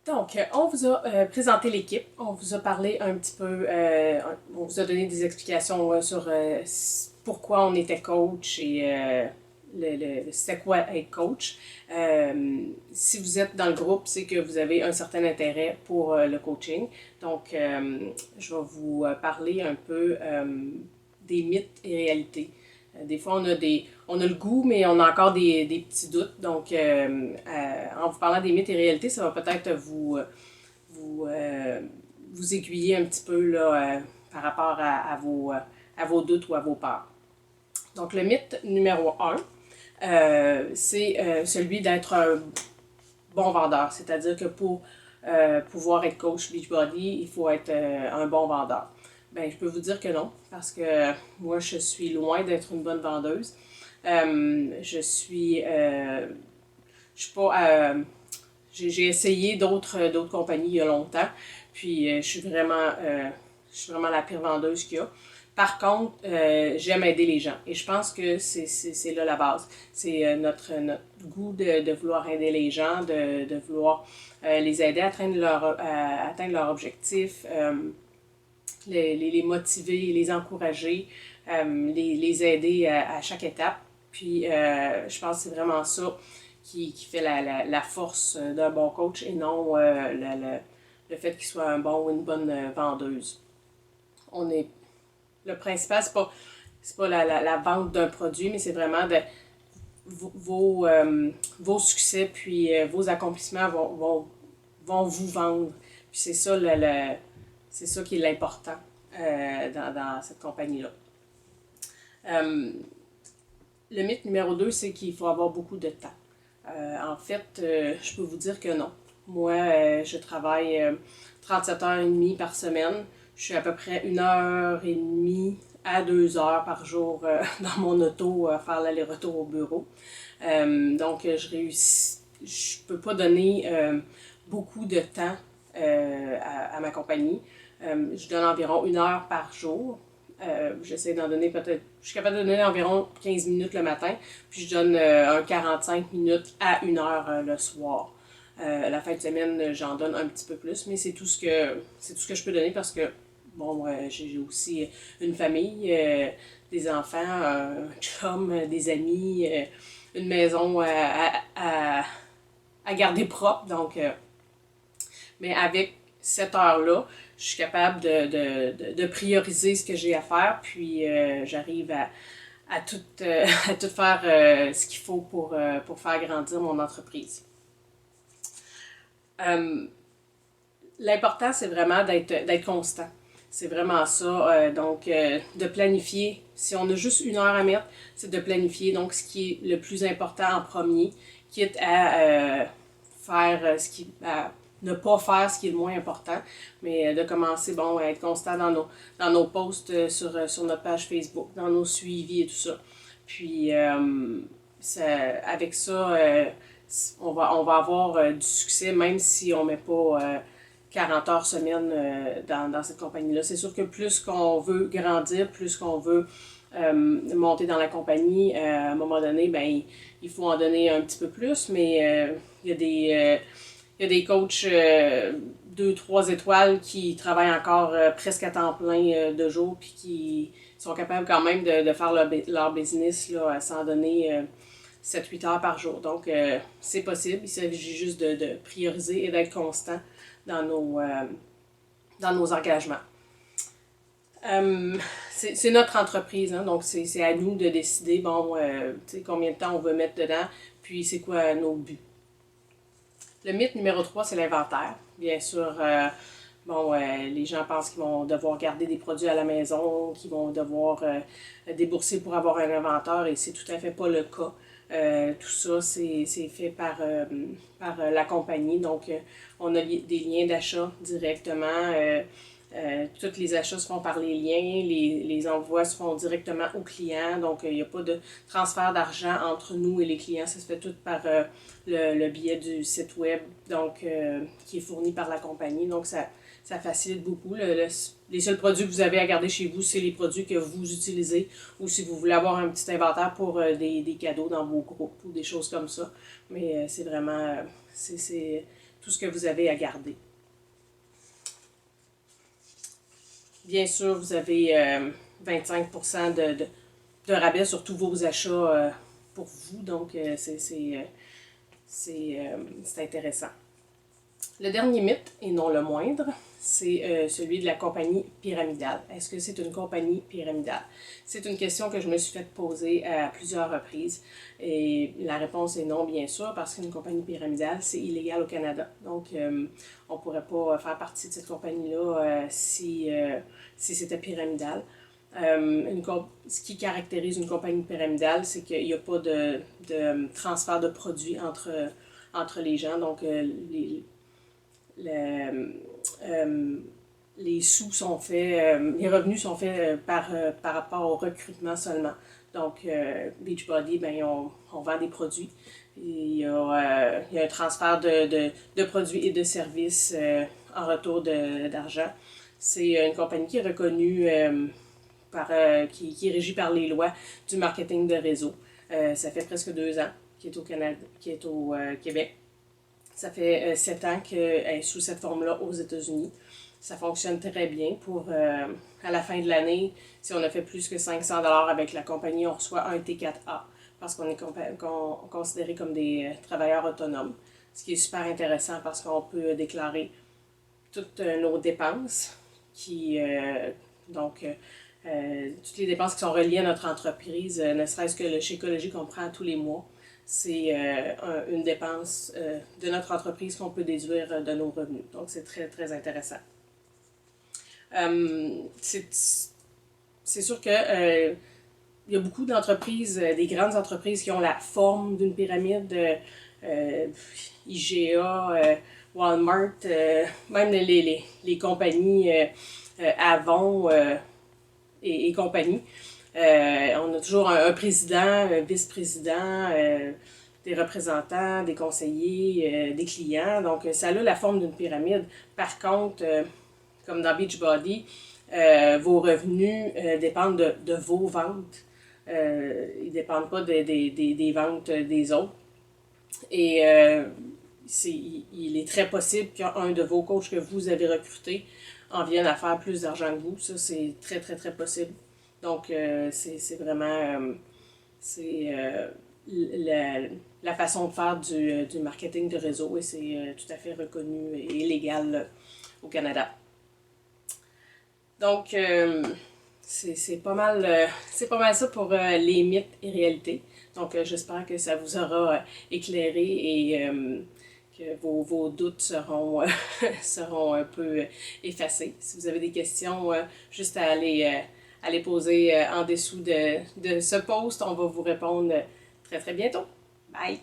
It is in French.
Donc, on vous a présenté l'équipe, on vous a parlé un petit peu, on vous a donné des explications sur pourquoi on était coach et c'était quoi être coach. Si vous êtes dans le groupe, c'est que vous avez un certain intérêt pour le coaching. Donc, je vais vous parler un peu des mythes et réalités. Des fois, on a le goût, mais on a encore des petits doutes. Donc, en vous parlant des mythes et réalités, ça va peut-être vous, euh, vous aiguiller un petit peu là, par rapport à vos doutes ou à vos peurs. Donc, le mythe numéro un, c'est celui d'être un bon vendeur. C'est-à-dire que pour pouvoir être coach Beachbody, il faut être un bon vendeur. Ben, je peux vous dire que non, parce que moi, je suis loin d'être une bonne vendeuse. Je suis pas, j'ai essayé d'autres compagnies il y a longtemps, puis je suis vraiment la pire vendeuse qu'il y a. Par contre, j'aime aider les gens et je pense que c'est là la base. C'est notre goût de vouloir aider les gens, de vouloir les aider à atteindre leur objectif, les motiver, les encourager, les aider à chaque étape. Puis je pense que c'est vraiment ça qui fait la force d'un bon coach et non le fait qu'il soit un bon ou une bonne vendeuse. On est, le principal, c'est pas la vente d'un produit, mais c'est vraiment vos succès puis vos accomplissements vont vous vendre. Puis c'est ça qui est l'important dans cette compagnie-là. Le mythe numéro 2, c'est qu'il faut avoir beaucoup de temps. En fait, je peux vous dire que non. Moi, je travaille 37h30 par semaine. Je suis à peu près 1h30 à 2 heures par jour dans mon auto à faire l'aller-retour au bureau. Donc, je peux pas donner beaucoup de temps à ma compagnie. Je donne environ 1 heure par jour. J'essaie d'en donner peut-être. Je suis capable de donner environ 15 minutes le matin, puis je donne un 45 minutes à 1 heure le soir. La fin de semaine, j'en donne un petit peu plus, mais c'est tout ce que je peux donner parce que bon, j'ai aussi une famille, des enfants, un chum, des amis, une maison à garder propre. Donc, mais avec cette heure-là, je suis capable de prioriser ce que j'ai à faire, puis j'arrive à tout faire ce qu'il faut pour faire grandir mon entreprise. L'important, c'est vraiment d'être constant. C'est vraiment ça. Donc, de planifier. Si on a juste 1 heure à mettre, c'est de planifier donc ce qui est le plus important en premier, quitte à faire ne pas faire ce qui est le moins important, mais de commencer bon, à être constant dans nos posts sur notre page Facebook, dans nos suivis et tout ça. Puis, avec ça, on va avoir du succès, même si on ne met pas 40 heures semaine dans cette compagnie-là. C'est sûr que plus qu'on veut grandir, plus qu'on veut monter dans la compagnie, à un moment donné, ben, il faut en donner un petit peu plus, mais il y a des coachs 2-3 étoiles qui travaillent encore presque à temps plein de jour puis qui sont capables quand même de faire leur business là, sans donner 7-8 heures par jour. Donc, c'est possible. Il s'agit juste de prioriser et d'être constant dans nos engagements. C'est notre entreprise, hein, donc c'est à nous de décider bon, combien de temps on veut mettre dedans, puis c'est quoi nos buts. Le mythe numéro 3, c'est l'inventaire. Bien sûr, les gens pensent qu'ils vont devoir garder des produits à la maison, qu'ils vont devoir débourser pour avoir un inventaire, et c'est tout à fait pas le cas. Tout ça, c'est fait par la compagnie. Donc, on a des liens d'achat directement. Tous les achats se font par les liens, les envois se font directement aux clients, donc il n'y a pas de transfert d'argent entre nous et les clients, ça se fait tout par le biais du site web, donc qui est fourni par la compagnie, donc ça facilite beaucoup. Les seuls produits que vous avez à garder chez vous, c'est les produits que vous utilisez, ou si vous voulez avoir un petit inventaire pour des cadeaux dans vos groupes ou des choses comme ça, mais c'est vraiment, tout ce que vous avez à garder. Bien sûr, vous avez 25% de rabais sur tous vos achats pour vous, donc c'est intéressant. Le dernier mythe, et non le moindre, c'est celui de la compagnie pyramidale. Est-ce que c'est une compagnie pyramidale? C'est une question que je me suis fait poser à plusieurs reprises. Et la réponse est non, bien sûr, parce qu'une compagnie pyramidale, c'est illégal au Canada. Donc, on ne pourrait pas faire partie de cette compagnie-là si c'était pyramidal. Ce qui caractérise une compagnie pyramidale, c'est qu'il n'y a pas de transfert de produits entre les gens. Donc, les sous sont faits, les revenus sont faits par rapport au recrutement seulement. Donc, Beachbody, ben, on vend des produits. Il y a un transfert de produits et de services en retour d'argent. C'est une compagnie qui est reconnue, qui est régie par les lois du marketing de réseau. Ça fait presque 2 ans qu'il est au Canada, qu'il est au Québec. Ça fait 7 ans qu'elle est sous cette forme-là aux États-Unis. Ça fonctionne très bien. À la fin de l'année, si on a fait plus que 500 $ avec la compagnie, on reçoit un T4A parce qu'on est considéré comme des travailleurs autonomes. Ce qui est super intéressant parce qu'on peut déclarer toutes nos dépenses, toutes les dépenses qui sont reliées à notre entreprise, ne serait-ce que le Shakeology qu'on prend tous les mois. C'est une dépense de notre entreprise qu'on peut déduire de nos revenus. Donc, c'est très, très intéressant. C'est sûr que il y a beaucoup d'entreprises, des grandes entreprises qui ont la forme d'une pyramide, IGA, Walmart, même les compagnies Avon et compagnie. On a toujours un président, un vice-président, des représentants, des conseillers, des clients. Donc, ça a la forme d'une pyramide. Par contre, comme dans Beachbody, vos revenus dépendent de vos ventes. Ils ne dépendent pas des ventes des autres. Et il est très possible qu'un de vos coachs que vous avez recruté en vienne à faire plus d'argent que vous. Ça, c'est très, très, très possible. Donc, c'est vraiment la façon de faire du marketing de réseau et c'est tout à fait reconnu et légal au Canada. Donc, c'est pas mal ça pour les mythes et réalités. Donc, j'espère que ça vous aura éclairé et que vos doutes seront un peu effacés. Si vous avez des questions, juste à les poser en dessous de ce post. On va vous répondre très très bientôt. Bye!